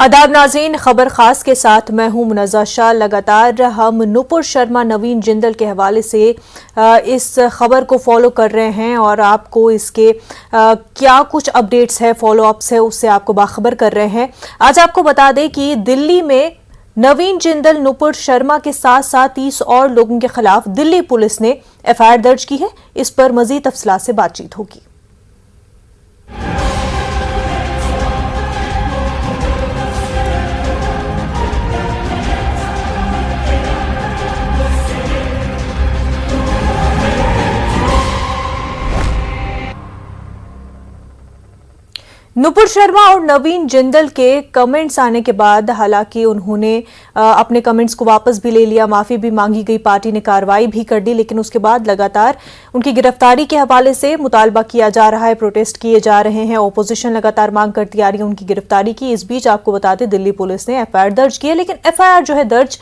आदाब नाज़रीन, खबर खास के साथ मैं हूं मुनज़्ज़ा शाह। लगातार हम नुपुर शर्मा नवीन जिंदल के हवाले से इस खबर को फॉलो कर रहे हैं और आपको इसके क्या कुछ अपडेट्स है, फॉलो अप्स है, उससे आपको बाखबर कर रहे हैं। आज आपको बता दें कि दिल्ली में नवीन जिंदल, नुपुर शर्मा के साथ साथ 30 और लोगों के खिलाफ दिल्ली पुलिस ने एफआईआर दर्ज की है। इस पर मजीद तफसीलात से बातचीत होगी। नुपुर शर्मा और नवीन जिंदल के कमेंट्स आने के बाद हालांकि उन्होंने अपने कमेंट्स को वापस भी ले लिया, माफी भी मांगी गई, पार्टी ने कार्रवाई भी कर दी, लेकिन उसके बाद लगातार उनकी गिरफ्तारी के हवाले से मुतालबा किया जा रहा है, प्रोटेस्ट किए जा रहे हैं, ऑपोजिशन लगातार मांग करती आ रही है उनकी गिरफ्तारी की। इस बीच आपको बता दें दिल्ली पुलिस ने एफआईआर दर्ज की है, लेकिन एफआईआर जो है दर्ज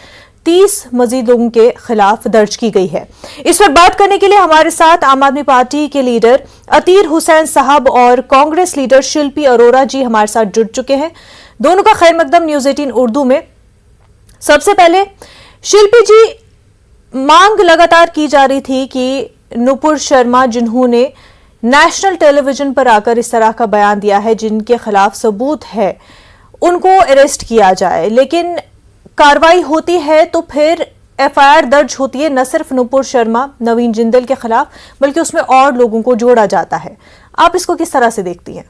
30 मजीद लोगों के खिलाफ दर्ज की गई है। इस पर बात करने के लिए हमारे साथ आम आदमी पार्टी के लीडर अतीर हुसैन साहब और कांग्रेस लीडर शिल्पी अरोरा जी हमारे साथ जुड़ चुके हैं। दोनों का खैर मकदम न्यूज़ 18 उर्दू में। सबसे पहले शिल्पी जी, मांग लगातार की जा रही थी कि नुपुर शर्मा जिन्होंने नेशनल टेलीविजन पर आकर इस तरह का बयान दिया है, जिनके खिलाफ सबूत है, उनको अरेस्ट किया जाए, लेकिन कार्रवाई होती है तो फिर एफआईआर दर्ज होती है न सिर्फ नुपुर शर्मा, नवीन जिंदल के खिलाफ, बल्कि उसमें और लोगों को जोड़ा जाता है। आप इसको किस तरह से देखती हैं?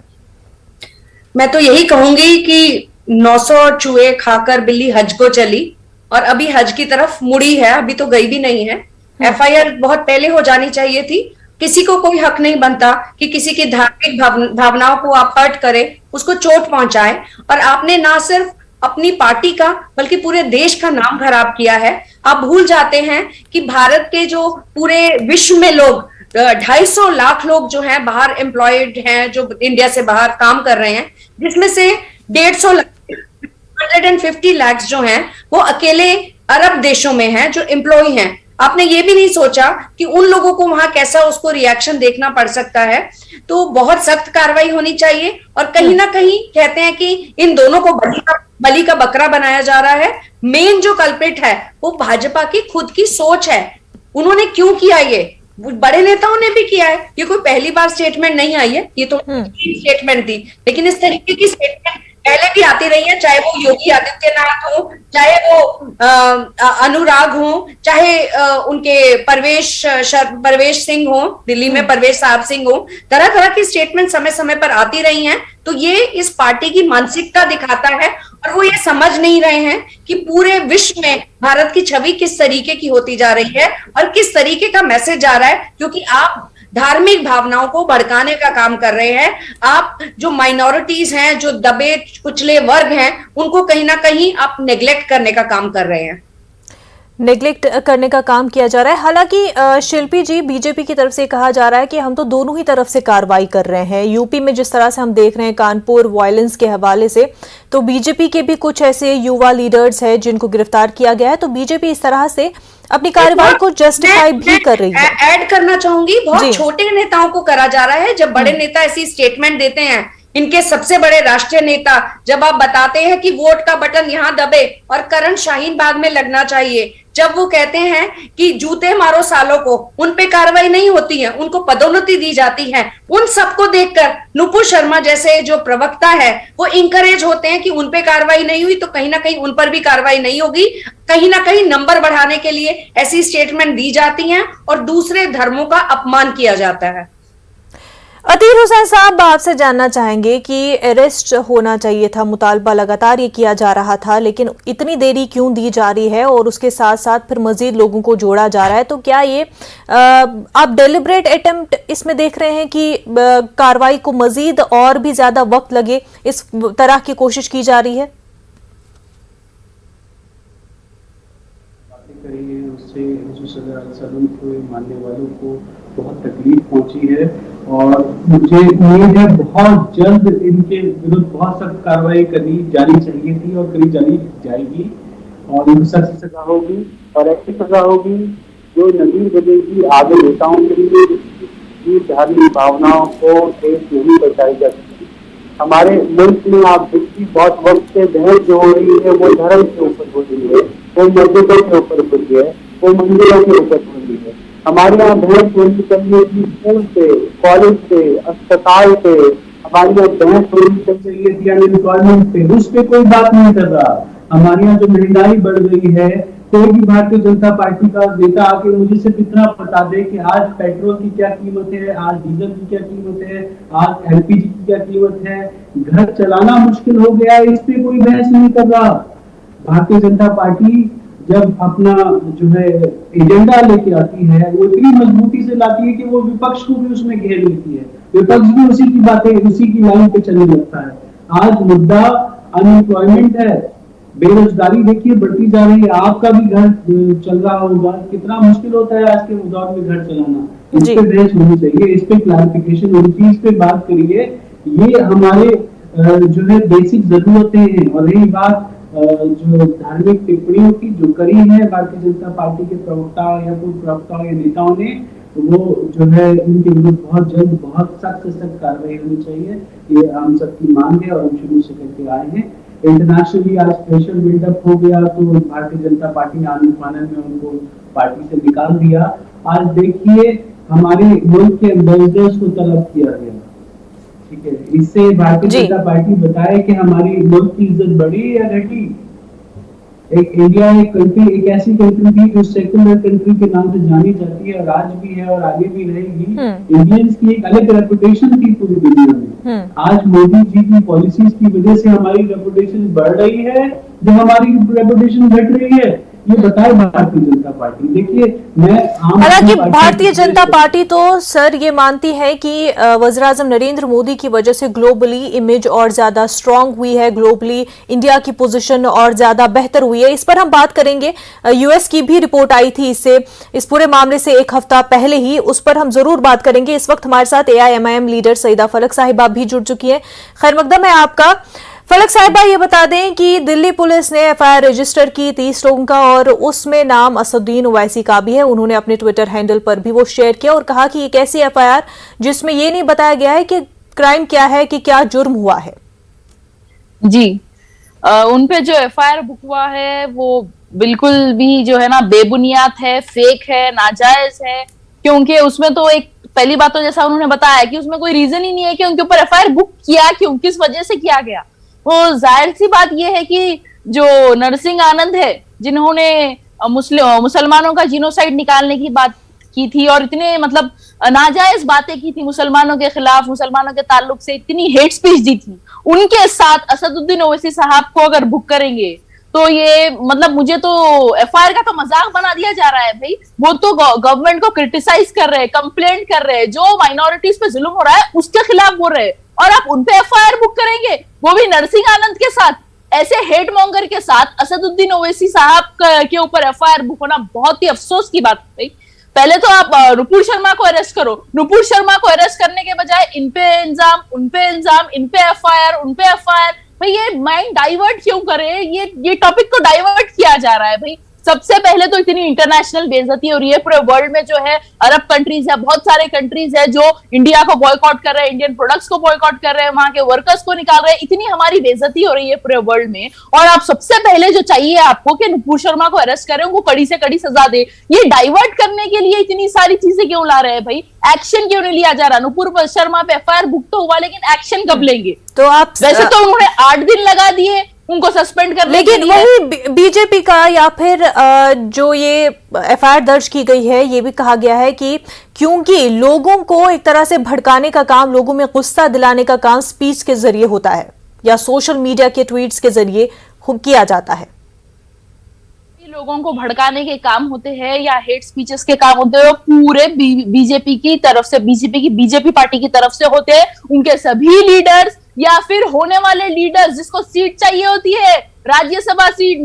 मैं तो यही कहूंगी कि 900 चूहे खाकर बिल्ली हज को चली और अभी हज की तरफ मुड़ी है, अभी तो गई भी नहीं है। एफआईआर बहुत पहले हो जानी चाहिए थी। किसी को कोई हक नहीं बनता कि किसी की धार्मिक भावनाओं को आप हर्ट करें, उसको चोट पहुंचाएं। और आपने ना सिर्फ अपनी पार्टी का बल्कि पूरे देश का नाम खराब किया है। आप भूल जाते हैं कि भारत के जो पूरे विश्व में लोग 250 लाख लोग जो हैं बाहर एम्प्लॉयड हैं, जो इंडिया से बाहर काम कर रहे हैं, जिसमें से 150 लाख जो हैं वो अकेले अरब देशों में हैं जो एम्प्लॉय हैं। आपने ये भी नहीं सोचा कि उन लोगों को वहां कैसा उसको रिएक्शन देखना पड़ सकता है। तो बहुत सख्त कार्रवाई होनी चाहिए। और कहीं ना कहीं कहते हैं कि इन दोनों को बलि का बकरा बनाया जा रहा है। मेन जो कल्प्रिट है वो भाजपा की खुद की सोच है। उन्होंने क्यों किया ये? बड़े नेताओं ने भी किया है। ये कोई पहली बार स्टेटमेंट नहीं आई है, ये तो स्टेटमेंट थी, लेकिन इस तरीके की स्टेटमेंट पहले भी आती रही है, चाहे वो योगी आदित्यनाथ हो, चाहे वो अनुराग हो, चाहे उनके परवेश सिंह हो, दिल्ली में परवेश साहब सिंह हो। तरह तरह की स्टेटमेंट समय समय पर आती रही हैं। तो ये इस पार्टी की मानसिकता दिखाता है और वो ये समझ नहीं रहे हैं कि पूरे विश्व में भारत की छवि किस तरीके की होती जा रही है और किस तरीके का मैसेज जा रहा है। क्योंकि आप धार्मिक भावनाओं को भड़काने का काम कर रहे हैं। आप जो माइनॉरिटीज हैं, जो दबे कुचले वर्ग हैं, उनको कहीं ना कहीं आप नेग्लेक्ट करने का काम कर रहे हैं। नेग्लेक्ट करने का काम किया जा रहा है। हालांकि शिल्पी जी, बीजेपी की तरफ से कहा जा रहा है कि हम तो दोनों ही तरफ से कार्रवाई कर रहे हैं। यूपी में जिस तरह से हम देख रहे हैं कानपुर वायलेंस के हवाले से, तो बीजेपी के भी कुछ ऐसे युवा लीडर्स हैं जिनको गिरफ्तार किया गया है। तो बीजेपी इस तरह से अपनी कार्रवाई को जस्टिफाई भी कर रही है। ऐड करना चाहूंगी, बहुत छोटे नेताओं को करा जा रहा है। जब बड़े नेता ऐसी स्टेटमेंट देते हैं, इनके सबसे बड़े राष्ट्रीय नेता जब आप बताते हैं कि वोट का बटन यहां दबे और करण शाहीन बाग में लगना चाहिए, जब वो कहते हैं कि जूते मारो सालों को, उन पे कार्रवाई नहीं होती है, उनको पदोन्नति दी जाती है, उन सबको देखकर नुपुर शर्मा जैसे जो प्रवक्ता है वो इंकरेज होते हैं कि उन पे कार्रवाई नहीं हुई तो कहीं ना कहीं उन पर भी कार्रवाई नहीं होगी। कहीं ना कहीं नंबर बढ़ाने के लिए ऐसी स्टेटमेंट दी जाती हैं और दूसरे धर्मों का अपमान किया जाता है। अतीर हुसैन साहब, आपसे जानना चाहेंगे कि अरेस्ट होना चाहिए था, मुतालबा लगातार ये किया जा रहा था, लेकिन इतनी देरी क्यों दी जा रही है और उसके साथ साथ फिर मजीद लोगों को जोड़ा जा रहा है? तो क्या ये आप डेलिब्रेट अटेम्प्ट इसमें देख रहे हैं कि कार्रवाई को मजीद और भी ज्यादा वक्त लगे, इस तरह की कोशिश की जा रही है? उससे मानने वालों को बहुत तकलीफ पहुंची है और मुझे उम्मीद है बहुत जल्द इनके विरुद्ध बहुत सख्त कार्रवाई करनी जानी चाहिए थी और करी जानी जाएगी और इनको सख्त सजा होगी और ऐसी सजा होगी जो नवीन बनेगी आगे नेताओं के लिए धार्मिक भावनाओं को ठेस नहीं पहुंचाई जा सकती। हमारे मुल्क में आप देखिए बहुत वक्त से बहस जो हो रही है वो धर्म के ऊपर हो रही है, वो मस्जिदों के ऊपर हो रही है, वो मंदिरों के ऊपर हो रही है। हमारे यहाँ बहस होनी चाहिए कि स्कूल पे, कॉलेज पे, अस्पताल पे हमारे यहाँ बहस होनी चाहिए थी अनएम्प्लॉयमेंट पे, उस पे कोई बात नहीं कर रहा। हमारे यहाँ जो महंगाई बढ़ गई है, कोई भी भारतीय जनता पार्टी का नेता आके मुझे सिर्फ इतना बता दे कि आज पेट्रोल की क्या कीमत है, आज डीजल की क्या कीमत है, आज एलपीजी की क्या कीमत है, घर चलाना मुश्किल हो गया है, इस पे कोई बहस नहीं कर रहा। भारतीय जनता पार्टी जब अपना जो है एजेंडा लेके आती है, वो इतनी मजबूती से लाती है कि वो विपक्ष को भी उसमें घेर लेती है, विपक्ष भी उसी की बातें, उसी की लाइन पे चलने लगता है। आज मुद्दा अनएम्प्लॉयमेंट है, बेरोजगारी देखिए बढ़ती जा रही है। आपका भी घर चल रहा होगा, कितना मुश्किल होता है आज के दौर में घर चलाना। इस पे बहस होनी चाहिए, इस पे क्लैरिफिकेशन होनी चाहिए, इस पे बात करिए। ये हमारे जो है बेसिक जरूरतें हैं। और रही बात जो धार्मिक टिप्पणियों की जो करी है भारतीय जनता पार्टी के प्रवक्ता या पूर्व प्रवक्ताओं या नेताओं ने, वो जो है इनके विरुद्ध बहुत जल्द बहुत सख्त से सख्त कार्रवाई होनी चाहिए। ये हम सबकी मांग है और हम शुरू से करके आए हैं। इंटरनेशनली आज प्रेशर बिल्डअप हो गया तो भारतीय जनता पार्टी ने आने फानन में उनको पार्टी से निकाल दिया। आज देखिए हमारे मुल्क के एम्बेसडर्स को तलब किया गया, ठीक है। इससे भारतीय जनता पार्टी बताए कि हमारी मुल्क की इज्जत बढ़ी या घटी। एक इंडिया एक कंट्री, एक ऐसी कंट्री थी जो सेकुलर कंट्री के नाम से जानी जाती है और आज भी है और आगे भी रहेगी। इंडियंस की एक अलग रेपुटेशन थी पूरी दुनिया में। आज मोदी जी की पॉलिसीज की वजह से हमारी रेपुटेशन बढ़ रही है, जो हमारी रेपुटेशन घट रही है, ये बताए भारतीय जनता पार्टी। देखिए मैं हालांकि भारतीय जनता पार्टी तो सर ये मानती है कि वज़ीर-ए-आज़म नरेंद्र मोदी की वजह से ग्लोबली इमेज और ज्यादा स्ट्रांग हुई है, ग्लोबली इंडिया की पोजीशन और ज्यादा बेहतर हुई है। इस पर हम बात करेंगे। यूएस की भी रिपोर्ट आई थी इस पूरे मामले से एक हफ्ता पहले ही, उस पर हम जरूर बात करेंगे। इस वक्त हमारे साथ एआईएमआईएम लीडर सईदा फलक साहिबा भी जुड़ चुकी है। खैर मकदम है आपका। फलक साहिबा, ये बता दें कि दिल्ली पुलिस ने एफआईआर रजिस्टर की 30 लोगों का और उसमें नाम असदुद्दीन ओवैसी का भी है। उन्होंने अपने ट्विटर हैंडल पर भी वो शेयर किया और कहा कि एक ऐसी एफआईआर जिसमें ये नहीं बताया गया है कि क्राइम क्या है, कि क्या जुर्म हुआ है। जी, उन पे जो एफआईआर बुक हुआ है वो बिल्कुल भी जो है ना बेबुनियाद है, फेक है, नाजायज है। क्योंकि उसमें तो एक पहली बात तो जैसा उन्होंने बताया कि उसमें कोई रीजन ही नहीं है कि उनके ऊपर एफआईआर बुक किया क्यों, किस वजह से किया गया। वो जाहिर सी बात यह है कि जो नरसिंह आनंद है, जिन्होंने मुसलमानों का जीनोसाइड निकालने की बात की थी और इतने मतलब नाजायज बातें की थी मुसलमानों के खिलाफ, मुसलमानों के ताल्लुक से इतनी हेट स्पीच दी थी, उनके साथ असदुद्दीन ओवैसी साहब को अगर बुक करेंगे तो ये मतलब मुझे तो एफआईआर का तो मजाक बना दिया जा रहा है भाई। वो तो गवर्नमेंट को क्रिटिसाइज कर रहे हैं, कंप्लेंट कर रहे हैं, जो माइनॉरिटीज पे जुल्म हो रहा है उसके खिलाफ बोल रहे हैं, और आप उनपे एफआईआर बुक करेंगे, वो भी नरसिंह आनंद के साथ, ऐसे हेट मॉन्गर के साथ असदुद्दीन ओवैसी साहब के ऊपर एफआईआर बुक होना बहुत ही अफसोस की बात है। पहले तो आप नुपुर शर्मा को अरेस्ट करो, नुपुर शर्मा को अरेस्ट करने के बजाय इनपे इल्जाम, उनपे इल्जाम, इनपे एफआईआर, उनपे एफआईआर। भाई ये माइंड डाइवर्ट क्यों करे, ये टॉपिक को डाइवर्ट किया जा रहा है। भाई सबसे पहले तो इतनी इंटरनेशनल बेइज्जती हो रही है पूरे वर्ल्ड में, जो है अरब कंट्रीज है, बहुत सारे कंट्रीज है जो इंडिया को बॉयकॉट कर रहे हैं, इंडियन प्रोडक्ट्स को बॉयकॉट कर रहे हैं, वहां के वर्कर्स को निकाल रहे हैं, इतनी हमारी बेइज्जती हो रही है पूरे वर्ल्ड में। और आप सबसे पहले जो चाहिए आपको कि नुपुर शर्मा को अरेस्ट करें, उनको कड़ी से कड़ी सजा दे। ये डाइवर्ट करने के लिए इतनी सारी चीजें क्यों ला रहे हैं भाई? एक्शन क्यों नहीं लिया जा रहा? नुपुर शर्मा पे एफआईआर बुक तो हुआ, लेकिन एक्शन कब लेंगे? तो आप वैसे तो उन्होंने 8 दिन लगा दिए उनको सस्पेंड करने, लेकिन वही बीजेपी का या फिर जो ये एफआईआर दर्ज की गई है, ये भी कहा गया है कि क्योंकि लोगों को एक तरह से भड़काने का काम, लोगों में गुस्सा दिलाने का काम स्पीच के जरिए होता है या सोशल मीडिया के ट्वीट्स के जरिए किया जाता है। लोगों को भड़काने के काम होते हैं या हेट स्पीचेस के काम होते हैं, पूरे बीजेपी की तरफ से, बीजेपी पार्टी की तरफ से होते हैं। उनके सभी लीडर्स या फिर होने वाले लीडर्स जिसको सीट चाहिए होती है, राज्यसभा सीट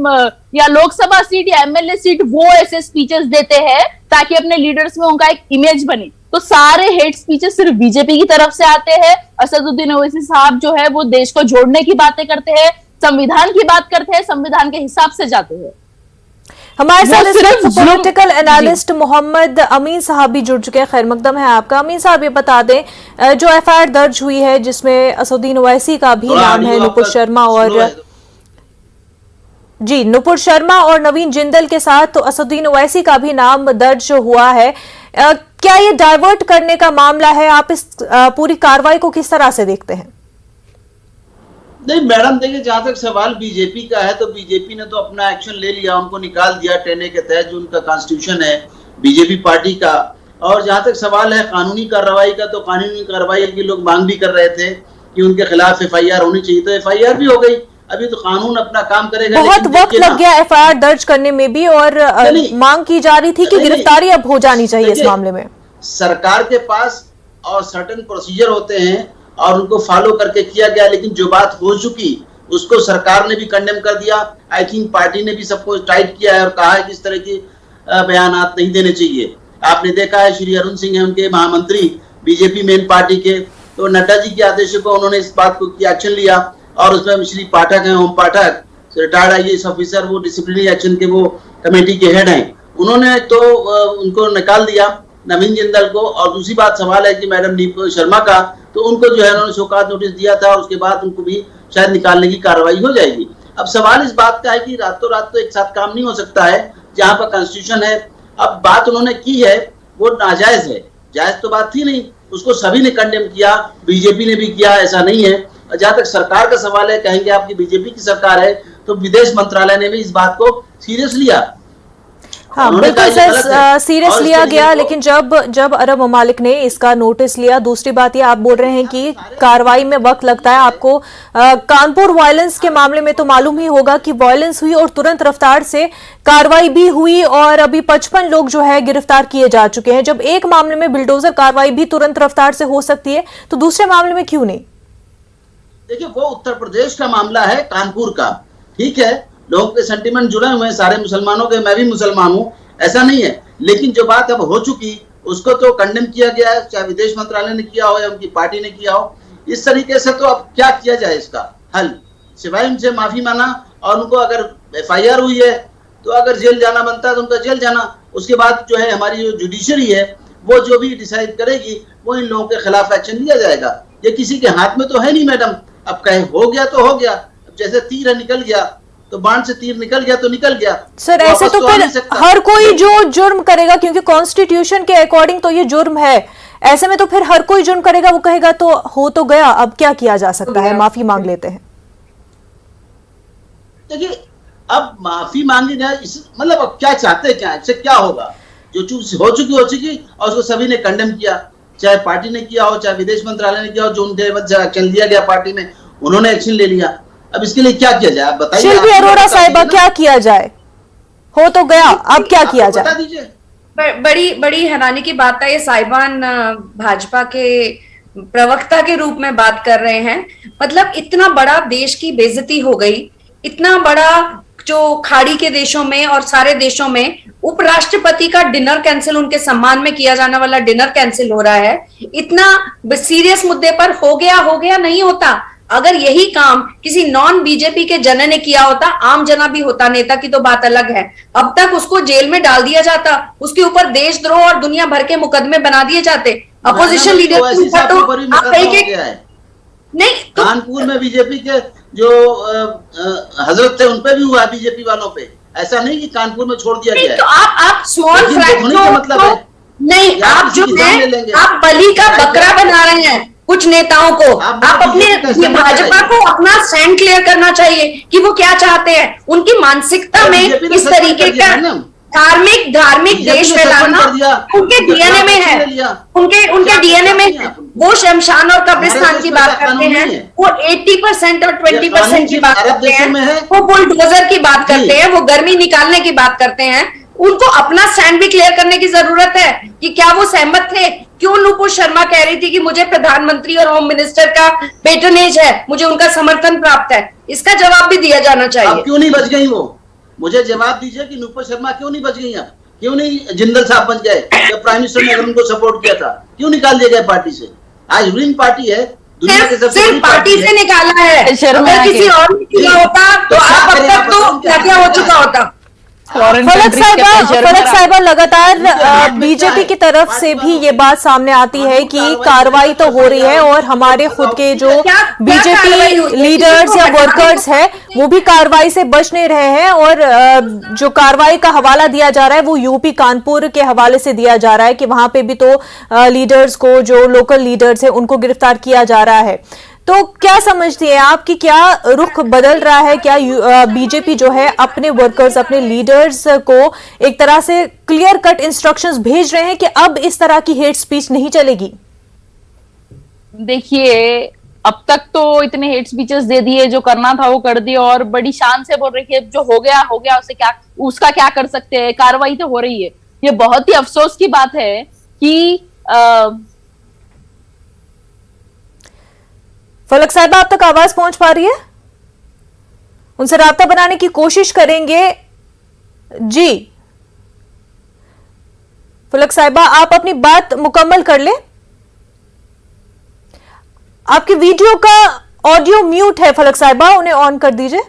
या लोकसभा सीट या एमएलए सीट, वो ऐसे स्पीचेस देते हैं ताकि अपने लीडर्स में उनका एक इमेज बने। तो सारे हेट स्पीचेस सिर्फ बीजेपी की तरफ से आते हैं। असदुद्दीन ओवैसी साहब जो है वो देश को जोड़ने की बातें करते हैं, संविधान की बात करते हैं, संविधान के हिसाब से जाते हैं। हमारे साथ इस सिर्फ वक्त पॉलिटिकल एनालिस्ट मोहम्मद अमीन साहब भी जुड़ चुके हैं। खैर मकदम है आपका। अमीन साहब, ये बता दें जो एफआईआर दर्ज हुई है जिसमें असदुद्दीन ओवैसी का भी नाम है, नुपुर शर्मा और जी नुपुर शर्मा और नवीन जिंदल के साथ तो असदुद्दीन ओवैसी का भी नाम दर्ज हुआ है, क्या ये डाइवर्ट करने का मामला है? आप इस पूरी कार्रवाई को किस तरह से देखते हैं? नहीं मैडम, देखिए जहां तक सवाल बीजेपी का है तो बीजेपी ने तो अपना एक्शन ले लिया, उनको निकाल दिया टेने के तहत जो उनका कॉन्स्टिट्यूशन है बीजेपी पार्टी का। और जहां तक सवाल है कानूनी कार्रवाई का, तो कानूनी कार्रवाई की लोग मांग भी कर रहे थे कि उनके खिलाफ एफआईआर होनी चाहिए, तो एफआईआर भी हो गई। अभी तो कानून अपना काम करेगा। बहुत वक्त लग गया एफआईआर दर्ज करने में भी और मांग की जा रही थी कि गिरफ्तारी अब हो जानी चाहिए इस मामले में। सरकार के पास और सर्टेन प्रोसीजर होते हैं और उनको फॉलो करके किया गया, लेकिन जो बात हो चुकी उसको सरकार ने भी कंडेम कर दिया। आई थिंक पार्टी ने भी सबको टाइट किया है और कहा है कि इस तरह की बयानात नहीं देने चाहिए। आपने देखा है श्री अरुण सिंह है उनके महामंत्री बीजेपी मेन पार्टी के, तो नड्डा जी के आदेश पर उन्होंने इस बात को एक्शन लिया और उसमें श्री पाठक है, ओम पाठक रिटायर्ड आईएएस ऑफिसर, वो डिसिप्लिनरी एक्शन के वो कमेटी के हेड हैं, उन्होंने तो उनको निकाल दिया नवीन जिंदल को। और दूसरी बात सवाल है कि मैडम नुपुर शर्मा का, तो उनको जो है उन्होंने शोकाज नोटिस दिया था और उसके बाद उनको भी शायद निकालने की कार्रवाई हो जाएगी। अब सवाल इस बात का है कि रातों रात तो एक साथ काम नहीं हो सकता है जहां पर कॉन्स्टिट्यूशन है। अब बात उन्होंने की है वो नाजायज है, जायज तो बात थी नहीं, उसको सभी ने कंडेम किया, बीजेपी ने भी किया, ऐसा नहीं है। जहां तक सरकार का सवाल है, कहेंगे आपकी बीजेपी की सरकार है, तो विदेश मंत्रालय ने भी इस बात को सीरियस लिया। हाँ बिल्कुल सर, सीरियस लिया गया, लेकिन जब अरब ममालिक ने इसका नोटिस लिया, दूसरी बात ये आप बोल रहे हैं कि कार्रवाई में वक्त लगता है। आपको कानपुर वायलेंस के मामले में तो मालूम ही होगा कि वायलेंस हुई और तुरंत रफ्तार से कार्रवाई भी हुई और अभी 55 लोग जो है गिरफ्तार किए जा चुके हैं। जब एक मामले में बिल्डोजर कार्रवाई भी तुरंत रफ्तार से हो सकती है तो दूसरे मामले में क्यों नहीं? देखिए वो उत्तर प्रदेश का मामला है, कानपुर का, ठीक है, लोगों के सेंटीमेंट जुड़े हुए हैं, सारे मुसलमानों के, मैं भी मुसलमान हूं, ऐसा नहीं है। लेकिन जो बात अब हो चुकी उसको तो कंडेम किया गया है, चाहे विदेश मंत्रालय ने किया हो या उनकी पार्टी ने किया हो। इस तरीके से तो अब क्या किया जाए इसका हल, सिवाय उनसे माफी मांगना। और उनको अगर एफआईआर हुई है तो अगर जेल जाना बनता है तो उनका जेल जाना, उसके बाद जो है हमारी जो जुडिशरी है वो जो भी डिसाइड करेगी वो इन लोगों के खिलाफ एक्शन लिया जाएगा। ये किसी के हाथ में तो है नहीं मैडम, अब कहे हो गया तो हो गया, जैसे तीर है निकल गया, तो बाण से तीर निकल गया तो निकल गया। सर ऐसे तो फिर हर कोई जो जुर्म करेगा, क्योंकि कॉन्स्टिट्यूशन के अकॉर्डिंग तो ये जुर्म है, ऐसे में तो फिर हर कोई जुर्म करेगा, वो कहेगा तो हो तो गया, अब क्या किया जा सकता है, माफी मांग लेते हैं। देखिए अब माफी मांगी जाए, मतलब अब क्या चाहते हैं, क्या इससे क्या होगा? जो चीज हो चुकी और उसको सभी ने कंडेम किया, चाहे पार्टी ने किया हो चाहे विदेश मंत्रालय ने किया हो, जो उनके एक्शन लिया गया पार्टी में, उन्होंने एक्शन ले लिया। अब इसके लिए क्या किया जाए आप बताइए। शिल्पी अरोड़ा साहिबा, क्या किया जाए? हो तो गया, अब क्या किया जाए? बता दीजिए। बड़ी बड़ी हैरानी की बात है, ये साहिबान भाजपा के प्रवक्ता के रूप में बात कर रहे हैं। मतलब इतना बड़ा देश की बेइज्जती हो गई, इतना बड़ा जो खाड़ी के देशों में और सारे देशों में उपराष्ट्रपति का डिनर कैंसिल, उनके सम्मान में किया जाने वाला डिनर कैंसिल हो रहा है। इतना सीरियस मुद्दे पर हो गया नहीं होता। अगर यही काम किसी नॉन बीजेपी के जन ने किया होता, आम जना भी होता, नेता की तो बात अलग है, अब तक उसको जेल में डाल दिया जाता, उसके ऊपर देशद्रोह और दुनिया भर के मुकदमे बना दिए जाते। अपोजिशन लीडर आप एक नहीं तो कानपुर में बीजेपी के जो हजरत थे उन पे भी हुआ, बीजेपी वालों पे, ऐसा नहीं कि कानपुर में छोड़ दिया गया। तो आप स्मॉल फ्रैक्शन मतलब है नहीं, आप जो है आप बलि का बकरा बना रहे हैं कुछ नेताओं को। आप अपने भाजपा को अपना स्टैंड क्लियर करना चाहिए कि वो क्या चाहते हैं। उनकी मानसिकता में इस तरीके का धार्मिक देश फैलाना उनके डीएनए में है, उनके डीएनए में है। वो शमशान और कब्रिस्तान की बात करते हैं, वो 80% और 20% की बात करते हैं, वो बुलडोजर की बात करते हैं, वो गर्मी निकालने की बात करते हैं। उनको अपना स्टैंड भी क्लियर करने की जरूरत है कि क्या वो सहमत थे। क्यों नुपुर शर्मा कह रही थी कि मुझे प्रधानमंत्री और होम मिनिस्टर का पेटर्नेज है, मुझे उनका समर्थन प्राप्त है, इसका जवाब भी दिया जाना चाहिए। अब क्यों नहीं बच गई वो? मुझे जवाब दीजिए कि नुपुर शर्मा क्यों नहीं बच गई? अब क्यों नहीं जिंदल साहब बच गए? जब प्राइम मिनिस्टर ने उनको सपोर्ट किया था, क्यों निकाल दिया गया पार्टी से? आज रूलिंग पार्टी है, दुनिया के सबसे बड़ी पार्टी से निकाला है। अगर किसी और ने किया होता तो आप अब तक तो क्या हो चुका होता। फॉरेन फलक साहिबा लगातार बीजेपी की तरफ से भी ये बात सामने आती है कि कार्रवाई तो हो रही है और हमारे खुद के जो बीजेपी लीडर्स या वर्कर्स हैं वो भी कार्रवाई से बच नहीं रहे हैं और जो कार्रवाई का हवाला दिया जा रहा है वो यूपी कानपुर के हवाले से दिया जा रहा है कि वहां पे भी तो लीडर्स को, जो लोकल लीडर्स हैं उनको गिरफ्तार किया जा रहा है। तो क्या समझती हैं आप कि क्या रुख बदल रहा है? क्या बीजेपी जो है अपने वर्कर्स, अपने लीडर्स को एक तरह से क्लियर कट इंस्ट्रक्शंस भेज रहे हैं कि अब इस तरह की हेट स्पीच नहीं चलेगी? देखिए, अब तक तो इतने हेट स्पीचेस दे दिए, जो करना था वो कर दिए और बड़ी शान से बोल रही है जो हो गया उसे क्या, उसका क्या कर सकते हैं, कार्रवाई तो हो रही है। ये बहुत ही अफसोस की बात है कि फलक साहिबा आप तक आवाज पहुंच पा रही है? उनसे राब्ता बनाने की कोशिश करेंगे। जी फलक साहिबा, आप अपनी बात मुकम्मल कर ले। आपकी वीडियो का ऑडियो म्यूट है फलक साहिबा, उन्हें ऑन कर दीजिए।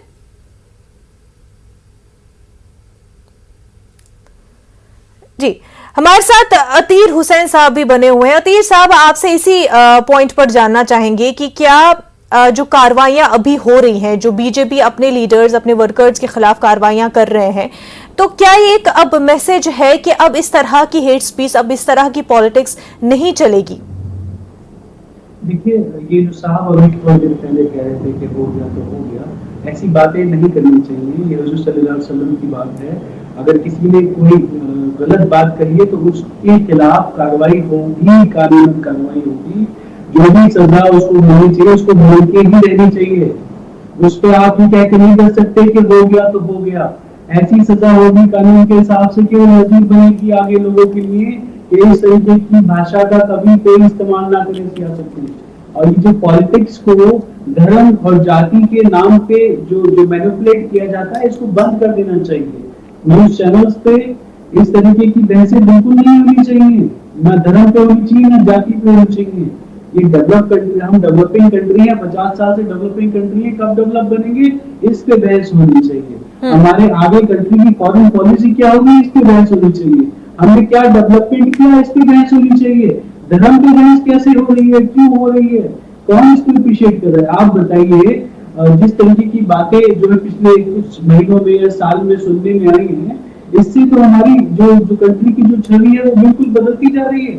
जी, हमारे साथ अतीर हुसैन साहब भी बने हुए हैं। अतीर साहब, आपसे इसी पॉइंट पर जानना चाहेंगे कि क्या जो कार्रवाइयां अभी हो रही हैं, जो बीजेपी अपने लीडर्स, अपने वर्कर्स के खिलाफ कार्रवाइयां कर रहे हैं, तो क्या ये एक अब मैसेज है कि अब इस तरह की हेट स्पीच, अब इस तरह की पॉलिटिक्स नहीं चलेगी? देखिए, ये जो साहब अभी थोड़ी देर पहले कह रहे थे कि हो गया तो हो गया, ऐसी बातें नहीं करनी चाहिए। ये हुजूर सल्लल्लाहु अलैहि वसल्लम की बात है। अगर किसी ने कोई गलत बात कही है तो उसके खिलाफ कार्रवाई होगी, कानूनी कार्रवाई होगी। जो भी सजा उसको मिलनी चाहिए, उसको बोल के ही रहनी चाहिए। उस पर आप ही कह के नहीं कर सकते कि हो गया तो हो गया। ऐसी सजा होगी कानून के हिसाब से कि वो नजदीक बनेगी आगे लोगों के लिए कि इस तरीके की भाषा का कभी कोई इस्तेमाल ना करे सियासत में। और ये जो पॉलिटिक्स को धर्म और जाति के नाम पे जो मैनिपुलेट किया जाता है, इसको बंद कर देना चाहिए। न्यूज चैनल्स पे इस तरीके की बहसें बिल्कुल नहीं होनी चाहिए, ना धर्म पे होनी चाहिए, ना जाति पे होनी चाहिए। ये डेवलप कंट्री, हम डेवलपिंग कंट्री है, 50 साल से डेवलपिंग कंट्री है, कब डेवलप बनेंगे इस पे बहस होनी चाहिए। हमारे आगे कंट्री की फॉरेन पॉलिसी क्या होगी, इस पे बहस होनी चाहिए। हमने क्या डेवलपमेंट किया, इस पे बहस होनी चाहिए। धर्म पे बहस कैसे हो रही है, क्यों हो रही है, कौन इसको अप्रिशिएट कर रहा है? आप बताइए। जिस तरीके की बातें जो है पिछले कुछ महीनों में या साल में सुनने में आई हैं, इससे तो हमारी जो कंट्री की जो छवि है वो बिल्कुल बदलती जा रही है।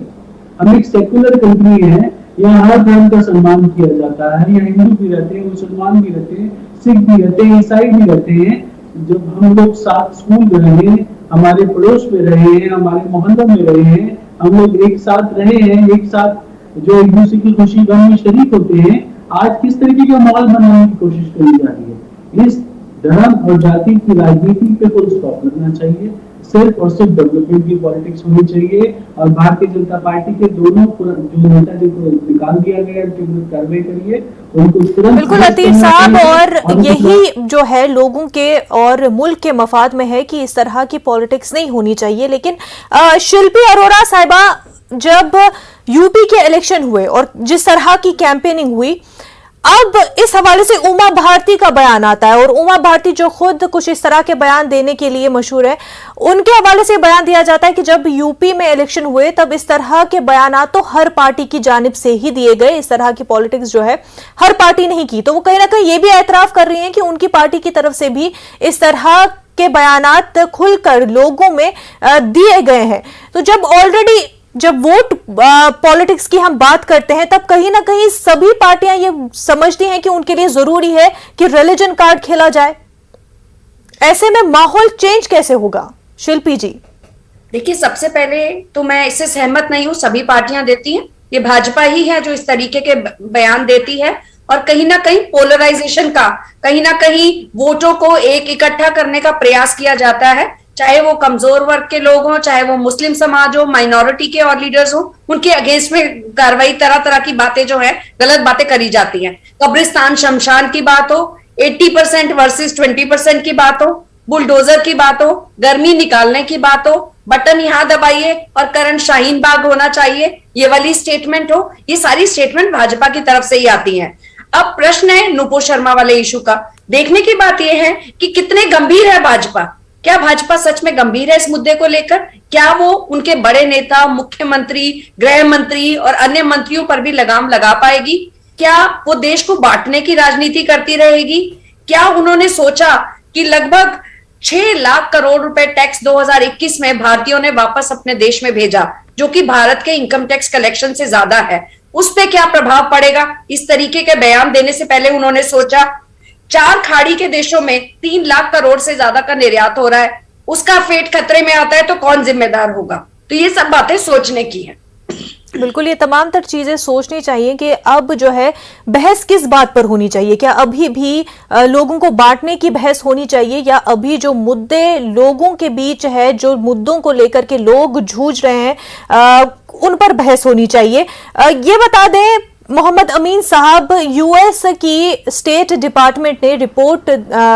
हम एक सेकुलर कंट्री है, यहाँ हर धर्म का सम्मान किया जाता है। यहाँ हिंदू भी रहते हैं, मुसलमान भी रहते हैं, सिख भी रहते हैं, ईसाई भी रहते हैं। जब हम लोग साथ स्कूल में रहे, हमारे पड़ोस में रहे हैं, हमारे मोहल्लों में रहे हैं, हम लोग एक साथ रहे हैं, एक साथ जो एक दूसरे की खुशी गम में शरीक होते हैं। आज किस तरीके का माहौल बनाने की कोशिश करी जा रही है? इस धर्म और जाति की राजनीति पे फुल स्टॉप लगना चाहिए। सिर्फ और सिर्फ डेवलपमेंट की पॉलिटिक्स होनी चाहिए। और भारतीय जनता पार्टी के दोनों जो नेता जिनको निकाल दिया गया, कार्रवाई करिए उनको तुरंत। बिल्कुल अतीर साहब, और यही जो है लोगों के और मुल्क के मफाद में है कि इस तरह की पॉलिटिक्स नहीं होनी चाहिए। लेकिन शिल्पी अरोड़ा साहिबा, जब यूपी के इलेक्शन हुए और जिस तरह की कैंपेनिंग हुई, अब इस हवाले से उमा भारती का बयान आता है और उमा भारती जो खुद कुछ इस तरह के बयान देने के लिए मशहूर है, उनके हवाले से बयान दिया जाता है कि जब यूपी में इलेक्शन हुए तब इस तरह के बयान तो हर पार्टी की जानिब से ही दिए गए। इस तरह की पॉलिटिक्स जो है हर पार्टी नहीं की। तो वो कहीं ना कहीं ये भी एतराफ कर रही है कि उनकी पार्टी की तरफ से भी इस तरह के बयानात खुलकर लोगों में दिए गए हैं। तो जब वोट पॉलिटिक्स की हम बात करते हैं, तब कहीं ना कहीं सभी पार्टियां ये समझती हैं कि उनके लिए जरूरी है कि रिलीजन कार्ड खेला जाए। ऐसे में माहौल चेंज कैसे होगा शिल्पी जी? देखिए, सबसे पहले तो मैं इससे सहमत नहीं हूं। सभी पार्टियां देती हैं, ये भाजपा ही है जो इस तरीके के बयान देती है और कहीं ना कहीं पोलराइजेशन का, कहीं ना कहीं वोटों को एक इकट्ठा करने का प्रयास किया जाता है। चाहे वो कमजोर वर्ग के लोग हों, चाहे वो मुस्लिम समाज हो, माइनॉरिटी के और लीडर्स हो, उनके अगेंस्ट में कार्रवाई, तरह तरह की बातें जो है, गलत बातें करी जाती हैं। कब्रिस्तान शमशान की बात हो, 80% वर्सेस 20% की बात हो, बुलडोजर की बात हो, गर्मी निकालने की बात हो, बटन यहां दबाइए और करण शाहीन बाग होना चाहिए, ये वाली स्टेटमेंट हो, ये सारी स्टेटमेंट भाजपा की तरफ से ही आती हैं। अब प्रश्न है नुपुर शर्मा वाले इशू का। देखने की बात यह है कि कितने गंभीर है भाजपा, क्या भाजपा सच में गंभीर है इस मुद्दे को लेकर? क्या वो उनके बड़े नेता, मुख्यमंत्री, गृह मंत्री और अन्य मंत्रियों पर भी लगाम लगा पाएगी? क्या वो देश को बांटने की राजनीति करती रहेगी? क्या उन्होंने सोचा कि लगभग 6 लाख करोड़ रुपए टैक्स 2021 में भारतीयों ने वापस अपने देश में भेजा, जो कि भारत के इनकम टैक्स कलेक्शन से ज्यादा है, उस पे क्या प्रभाव पड़ेगा? इस तरीके के बयान देने से पहले उन्होंने सोचा 4 खाड़ी के देशों में 3 लाख करोड़ से ज्यादा का निर्यात हो रहा है, उसका फेट खतरे में आता है तो कौन जिम्मेदार होगा? तो ये सब बातें सोचने की है। बिल्कुल, ये तमाम तर चीजें सोचनी चाहिए कि अब जो है बहस किस बात पर होनी चाहिए। क्या अभी भी लोगों को बांटने की बहस होनी चाहिए, या अभी जो मुद्दे लोगों के बीच है, जो मुद्दों को लेकर के लोग जूझ रहे हैं, उन पर बहस होनी चाहिए? ये बता दें मोहम्मद अमीन साहब, यूएस की स्टेट डिपार्टमेंट ने रिपोर्ट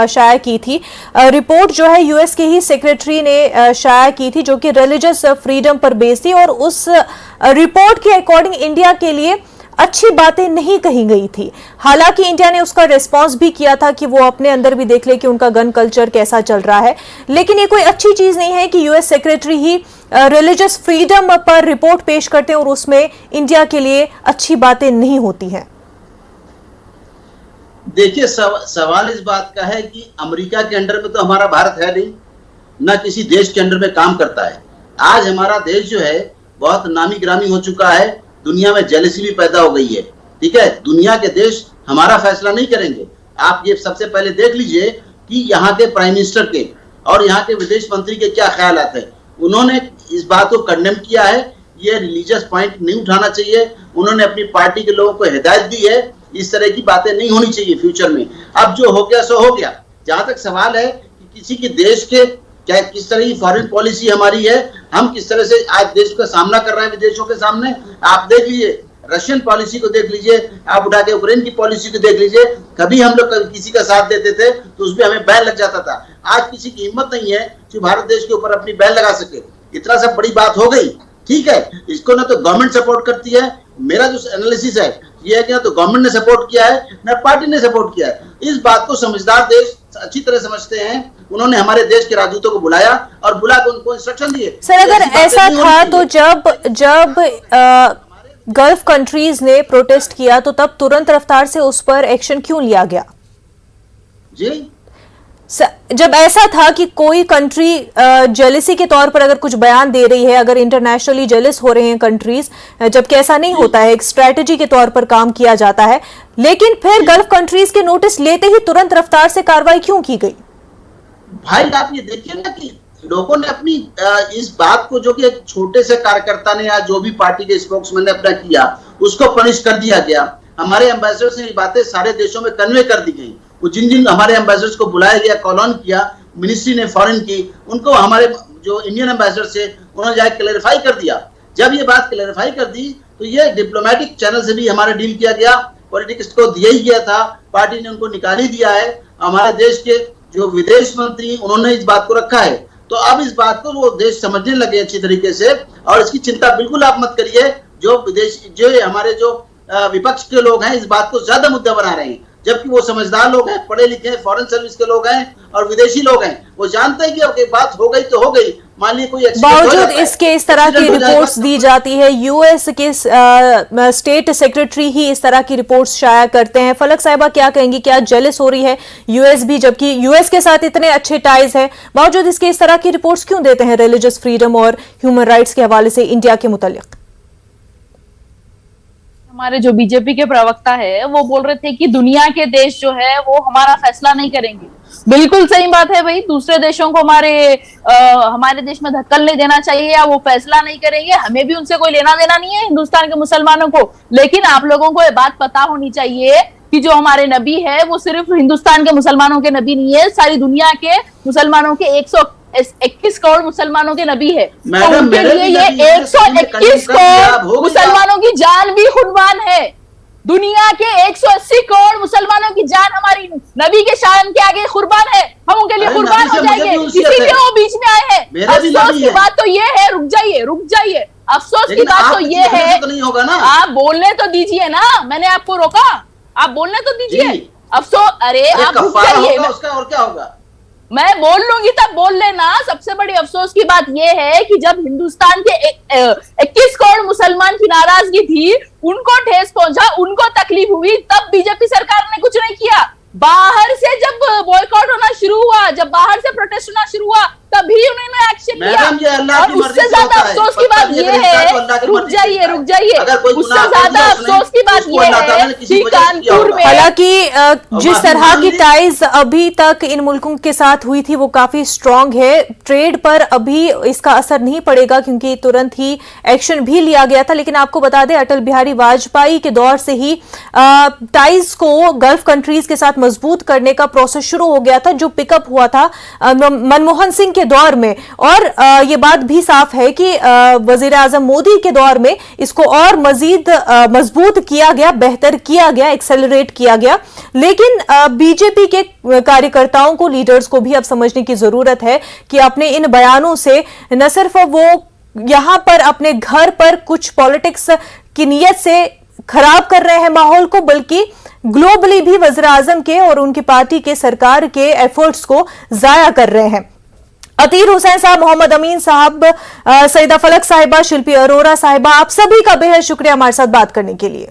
शाया की थी। रिपोर्ट जो है यूएस के ही सेक्रेटरी ने शाया की थी, जो कि रिलीजियस फ्रीडम पर बेस्ड थी, और उस रिपोर्ट के अकॉर्डिंग इंडिया के लिए अच्छी बातें नहीं कही गई थी। हालांकि इंडिया ने उसका रिस्पांस भी किया था कि वो अपने अंदर भी देख ले कि उनका गन कल्चर कैसा चल रहा है, लेकिन ये कोई अच्छी चीज नहीं है कि यूएस सेक्रेटरी ही रिलीजियस फ्रीडम पर रिपोर्ट पेश करते हैं और उसमें इंडिया के लिए अच्छी बातें नहीं होती हैं। देखिए, सवाल इस बात का है कि अमेरिका के अंडर में तो हमारा भारत है नहीं, ना किसी देश के अंडर में काम करता है। आज हमारा देश जो है बहुत नामी ग्रामी हो चुका है, दुनिया में जेलसी भी पैदा हो गई है। ठीक है, दुनिया के देश हमारा फैसला नहीं करेंगे। आप ये सबसे पहले देख लीजिए कि यहाँ के प्राइम मिनिस्टर के और यहाँ के विदेश मंत्री के क्या ख्यालात है। उन्होंने इस बात को कंडेम किया है, ये रिलीजियस पॉइंट नहीं उठाना चाहिए। उन्होंने अपनी पार्टी के लोगों को हिदायत दी है, इस तरह की बातें नहीं होनी चाहिए फ्यूचर में। अब जो हो गया सो हो गया। जहां तक सवाल है कि किसी के देश के क्या किस तरह की फॉरेन पॉलिसी हमारी है, हम किस तरह से आज देश का सामना कर रहे हैं विदेशों के सामने, आप देख लीजिए। रशियन पॉलिसी को देख लीजिए, आप उठा के यूक्रेन की पॉलिसी को देख लीजिए। कभी हम लोग किसी का साथ देते थे तो उसमें हमें बैन लग जाता था। आज किसी की हिम्मत नहीं है कि भारत देश के ऊपर अपनी बैन लगा सके। इतना सब बड़ी बात हो गई। ठीक है, इसको ना तो गवर्नमेंट सपोर्ट करती है। मेरा जो एनालिसिस है ये है कि ना तो गवर्नमेंट ने सपोर्ट किया है, ना पार्टी ने सपोर्ट किया है। इस बात को समझदार देश अच्छी तरह समझते हैं। उन्होंने हमारे देश के राजदूतों को बुलाया और बुला के उनको इंस्ट्रक्शन दिए। सर, अगर ऐसा था तो जब गल्फ कंट्रीज ने प्रोटेस्ट किया तो तब तुरंत रफ्तार से उस पर एक्शन क्यों लिया गया? जी, जब ऐसा था कि कोई कंट्री जेलिसी के तौर पर अगर कुछ बयान दे रही है, अगर इंटरनेशनली जेलिस हो रहे हैं कंट्रीज, जबकि ऐसा नहीं होता है, एक स्ट्रेटजी के तौर पर काम किया जाता है, लेकिन फिर गल्फ कंट्रीज के नोटिस लेते ही तुरंत रफ्तार से कार्रवाई क्यों की गई? भाई आप ये देखिए ना कि लोगों ने अपनी इस बात को, जो कि एक छोटे से कार्यकर्ता ने या जो भी पार्टी के स्पोक्समैन ने अपना किया, उसको पनिश कर दिया गया। हमारे एम्बेसडर से ये बातें सारे देशों में कन्वे कर दी गई। वो जिन जिन हमारे एम्बेसडर्स को बुलाया गया, कॉल ऑन किया मिनिस्ट्री ने फॉरेन की, उनको हमारे जो इंडियन एम्बेसडर से उन्होंने जाकर क्लैरिफाई कर दिया। जब ये बात क्लैरिफाई कर दी तो ये डिप्लोमेटिक चैनल से भी हमारा डील किया गया, पॉलिटिक्स को दिया ही गया था, पार्टी ने उनको निकाल ही दिया है। हमारे देश के जो विदेश मंत्री उन्होंने इस बात को रखा है। तो अब इस बात को वो देश समझने लगे अच्छी तरीके से, और इसकी चिंता बिल्कुल आप मत करिए। जो विदेश जो हमारे जो विपक्ष के लोग हैं इस बात को ज्यादा मुद्दा बना रहे हैं, जबकि वो समझदार लोग हैं, पढ़े लिखे हैं, फॉरेन सर्विस के लोग हैं और विदेशी लोग हैं। वो जानते हैं कि अब बात हो गई तो हो गई। मान लीजिए कोई बावजूद इसके इस तरह की रिपोर्ट्स दी जाती है, यूएस के स्टेट सेक्रेटरी ही इस तरह की रिपोर्ट्स शाया करते हैं। फलक साहिबा क्या कहेंगी, क्या जेलस हो रही है यूएस भी, जबकि यूएस के साथ इतने अच्छे टाइज हैं, बावजूद इसके इस तरह की रिपोर्ट्स क्यों देते हैं रिलीजियस फ्रीडम और ह्यूमन राइट्स के हवाले से इंडिया के मुतालिक? हमारे जो बीजेपी के प्रवक्ता है वो बोल रहे थे कि दुनिया के देश जो है वो हमारा फैसला नहीं करेंगे। बिल्कुल सही बात है भाई, दूसरे देशों को हमारे देश में धक्कन नहीं देना चाहिए या वो फैसला नहीं करेंगे। हमें भी उनसे कोई लेना देना नहीं है, हिंदुस्तान के मुसलमानों को। लेकिन आप लोगों को ये बात पता होनी चाहिए कि जो हमारे नबी है वो सिर्फ हिंदुस्तान के मुसलमानों के नबी नहीं है, सारी दुनिया के मुसलमानों के 121 करोड़ मुसलमानों के नबी है। तो उनके लिए ये 121 करोड़ मुसलमानों की जान भी खुर्बान है। दुनिया के 180 करोड़ मुसलमानों की जान हमारी नबी के शान के आगे कुर्बान है। हम उनके लिए कुर्बान हो जाएंगे, इसीलिए वो बीच में आए हैं। अफसोस की बात तो ये है, रुक जाइए, अफसोस की बात तो ये है, आप बोलने तो दीजिए ना, मैंने आपको रोका, आप बोलने तो दीजिए। अफसोस, अरे आप रुक जाइए। उसका और क्या होगा? मैं बोल लूंगी तब बोल लेना। सबसे बड़ी अफसोस की बात यह है कि जब हिंदुस्तान के 21 करोड़ मुसलमान की नाराजगी थी, उनको ठेस पहुंचा, उनको तकलीफ हुई, तब बीजेपी सरकार ने कुछ नहीं किया। बाहर से जब बॉयकॉट होना शुरू हुआ, जब बाहर से प्रोटेस्ट होना शुरू हुआ, तभी उन्होंने एक्शन लिया। मैडम, ये अल्लाह की और मर्जी उससे से ज्यादा होता है। अफसोस की बात पत्थर यह गिरता है, तो अल्लाह की रुक मर्जी से जाइए होता है। रुक जाइए, अगर कोई उससे गुनाह कर ज्यादा दिया उसने, अफसोस की बात उसको यह अल्लाह ताला है ने किसी कि वजह से किया कानपुर होगा। में हालांकि जिस माफी तरह मांग की ली। टाइज अभी तक इन मुल्कों के साथ हुई थी वो काफी स्ट्रांग है। ट्रेड पर अभी इसका असर नहीं पड़ेगा क्योंकि तुरंत ही एक्शन भी लिया गया था। लेकिन आपको बता दें, अटल बिहारी वाजपेयी के दौर से ही टाइज को गल्फ कंट्रीज के साथ मजबूत करने का प्रोसेस शुरू हो गया था, जो पिकअप हुआ था मनमोहन सिंह के दौर में। और ये बात भी साफ है कि वजीर आजम मोदी के दौर में इसको और मजीद मजबूत किया गया, बेहतर किया गया, एक्सेलरेट किया गया। लेकिन बीजेपी के कार्यकर्ताओं को, लीडर्स को भी अब समझने की जरूरत है कि अपने इन बयानों से न सिर्फ वो यहां पर अपने घर पर कुछ पॉलिटिक्स की नीयत से खराब कर रहे हैं माहौल को, बल्कि ग्लोबली भी वज़ीर आज़म के और उनकी पार्टी के, सरकार के एफर्ट्स को जाया कर रहे हैं। अतीर हुसैन साहब, मोहम्मद अमीन साहब, सईदा फलक साहिबा, शिल्पी अरोरा साहिबा, आप सभी का बेहद शुक्रिया हमारे साथ बात करने के लिए।